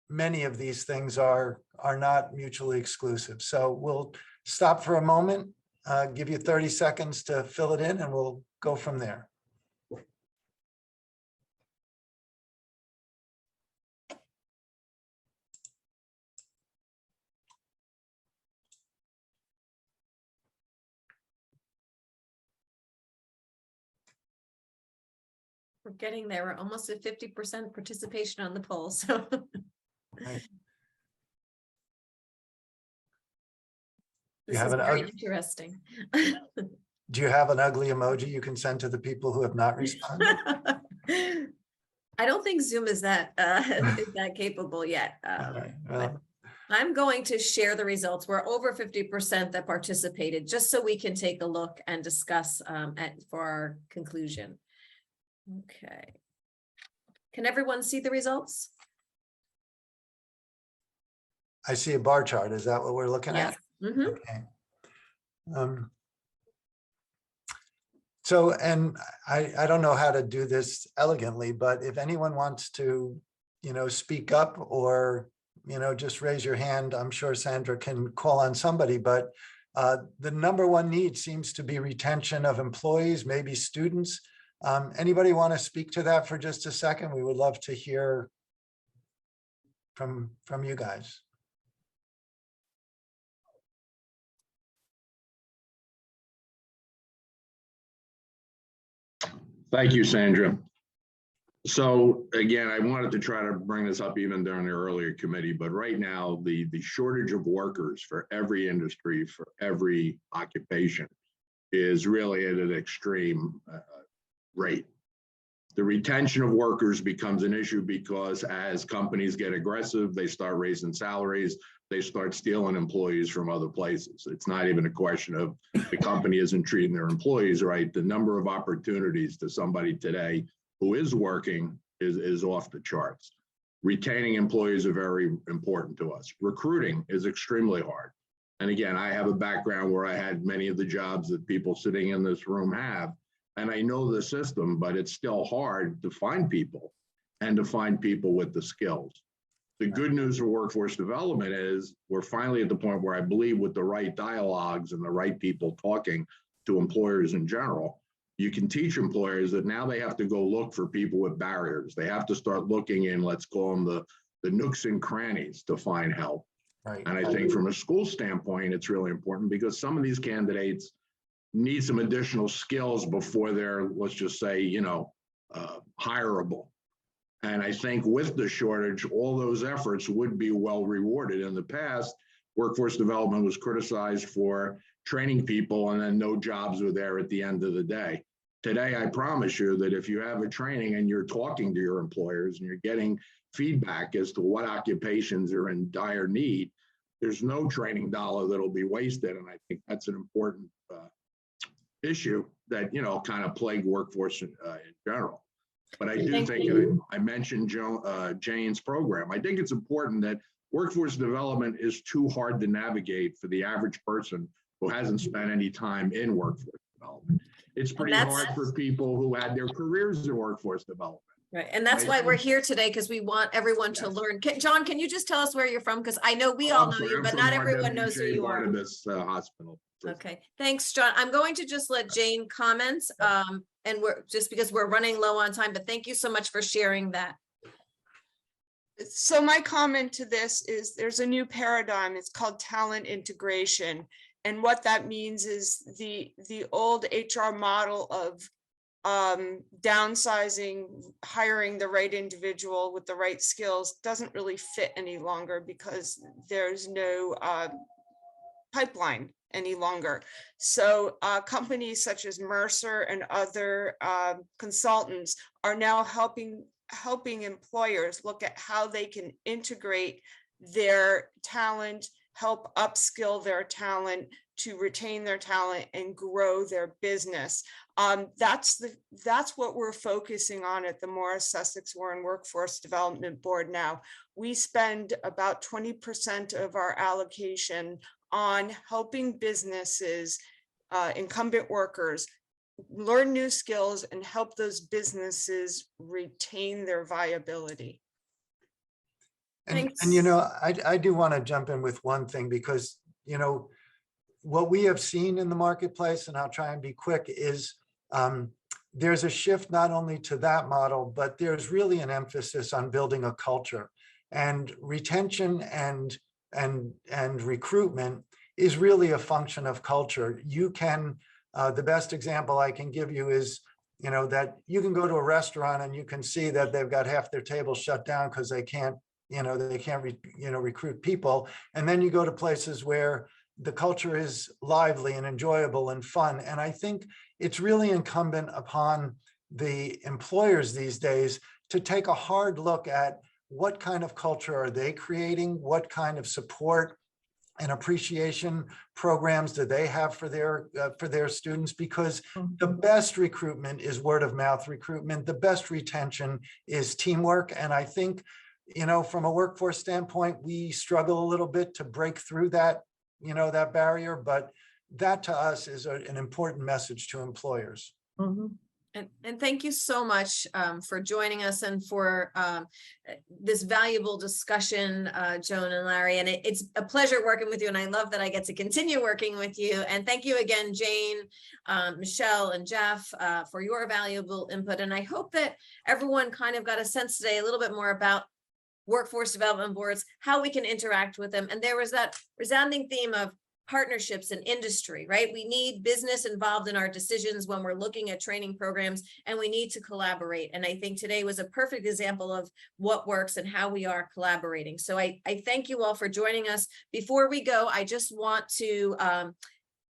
many of these things are not mutually exclusive. So we'll stop for a moment, give you 30 seconds to fill it in, and we'll go from there. We're getting there. We're almost at 50% participation on the poll, so. Right. This have is an very ug- interesting. Do you have an ugly emoji you can send to the people who have not responded? I don't think Zoom is that is that capable yet. All right, But well, I'm going to share the results. We're over 50% that participated, just so we can take a look and discuss for our conclusion. Okay. Can everyone see the results? I see a bar chart. Is that what we're looking Yes. at? Mhm. Okay. So, and I don't know how to do this elegantly, but if anyone wants to, you know, speak up or, you know, just raise your hand, I'm sure Sandra can call on somebody, but the number one need seems to be retention of employees, maybe students. Anybody want to speak to that for just a second? We would love to hear from you guys. Thank you, Sandra. So again, I wanted to try to bring this up even during the earlier committee, but right now the shortage of workers for every industry, for every occupation is really at an extreme rate. The retention of workers becomes an issue because as companies get aggressive, they start raising salaries, they start stealing employees from other places. It's not even a question of the company isn't treating their employees right. The number of opportunities to somebody today who is working is off the charts. Retaining employees are very important to us. Recruiting is extremely hard. And again, I have a background where I had many of the jobs that people sitting in this room have, and I know the system, but it's still hard to find people and to find people with the skills. The good news for workforce development is we're finally at the point where I believe with the right dialogues and the right people talking to employers in general, you can teach employers that now they have to go look for people with barriers. They have to start looking in, let's call them the nooks and crannies to find help. Right. And I think from a school standpoint, it's really important because some of these candidates need some additional skills before they're, let's just say, hireable. And I think with the shortage, all those efforts would be well rewarded. In the past, workforce development was criticized for training people and then no jobs were there at the end of the day. Today, I promise you that if you have a training and you're talking to your employers and you're getting feedback as to what occupations are in dire need, there's no training dollar that'll be wasted. And I think that's an important issue that, kind of plagued workforce in general. But I do think I mentioned Jane's program. I think it's important that workforce development is too hard to navigate for the average person who hasn't spent any time in workforce development. It's pretty hard for people who had their careers in workforce development. Right. And that's why we're here today, because we want everyone to learn. John, can you just tell us where you're from? Because I know we all know you, but not everyone knows who you are. Barnabas Hospital. Okay, thanks, John. I'm going to just let Jane comment, and we're just because we're running low on time, but thank you so much for sharing that. So my comment to this is there's a new paradigm. It's called talent integration. And what that means is the old HR model of downsizing, hiring the right individual with the right skills doesn't really fit any longer because there's no pipeline any longer. So companies such as Mercer and other consultants are now helping employers look at how they can integrate their talent, help upskill their talent to retain their talent and grow their business. That's what we're focusing on at the Morris Sussex Warren Workforce Development Board now. We spend about 20% of our allocation on helping businesses, incumbent workers, learn new skills and help those businesses retain their viability. And I do want to jump in with one thing because, what we have seen in the marketplace, and I'll try and be quick, is there's a shift not only to that model, but there's really an emphasis on building a culture, and retention and recruitment is really a function of culture. You can, the best example I can give you is, that you can go to a restaurant and you can see that they've got half their table shut down because they can't recruit people. And then you go to places where the culture is lively and enjoyable and fun. And I think it's really incumbent upon the employers these days to take a hard look at what kind of culture are they creating, what kind of support and appreciation programs do they have for their students, because the best recruitment is word of mouth recruitment. The best retention is teamwork. And I think, from a workforce standpoint, we struggle a little bit to break through that, that barrier, but that to us is an important message to employers. Mm-hmm. And thank you so much for joining us and for this valuable discussion, Joan and Larry. And it's a pleasure working with you. And I love that I get to continue working with you. And thank you again, Jane, Michelle, and Jeff, for your valuable input. And I hope that everyone kind of got a sense today a little bit more about workforce development boards, how we can interact with them. And there was that resounding theme of partnerships and industry, right? We need business involved in our decisions when we're looking at training programs, and we need to collaborate. And I think today was a perfect example of what works and how we are collaborating. So I thank you all for joining us. Before we go, I just want to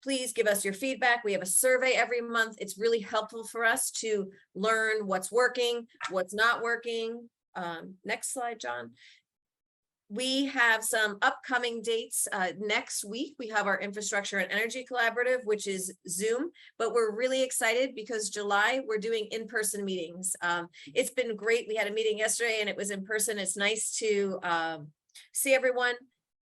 please give us your feedback. We have a survey every month. It's really helpful for us to learn what's working, what's not working. Next slide, John. We have some upcoming dates. Next week, we have our Infrastructure and Energy Collaborative, which is Zoom, but we're really excited because July, we're doing in-person meetings. It's been great. We had a meeting yesterday and it was in person. It's nice to see everyone.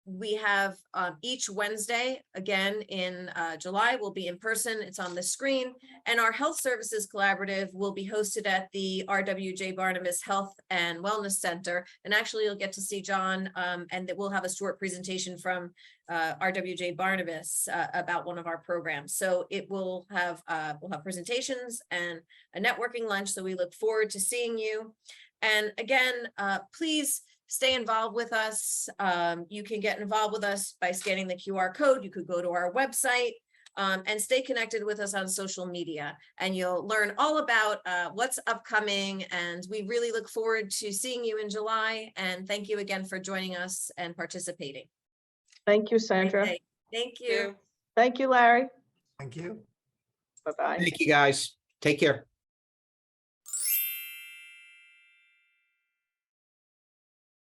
We have each Wednesday, again in July, will be in person. It's on the screen. And our Health Services Collaborative will be hosted at the RWJ Barnabas Health and Wellness Center. And actually, you'll get to see John, and that we'll have a short presentation from RWJ Barnabas about one of our programs. So it will have we'll have presentations and a networking lunch. So we look forward to seeing you. And again, please stay involved with us. You can get involved with us by scanning the QR code. You could go to our website. And stay connected with us on social media, and you'll learn all about what's upcoming. And we really look forward to seeing you in July. And thank you again for joining us and participating. Thank you, Sandra. Okay, thank you. Thank you, Larry. Thank you. Bye-bye. Thank you, guys. Take care.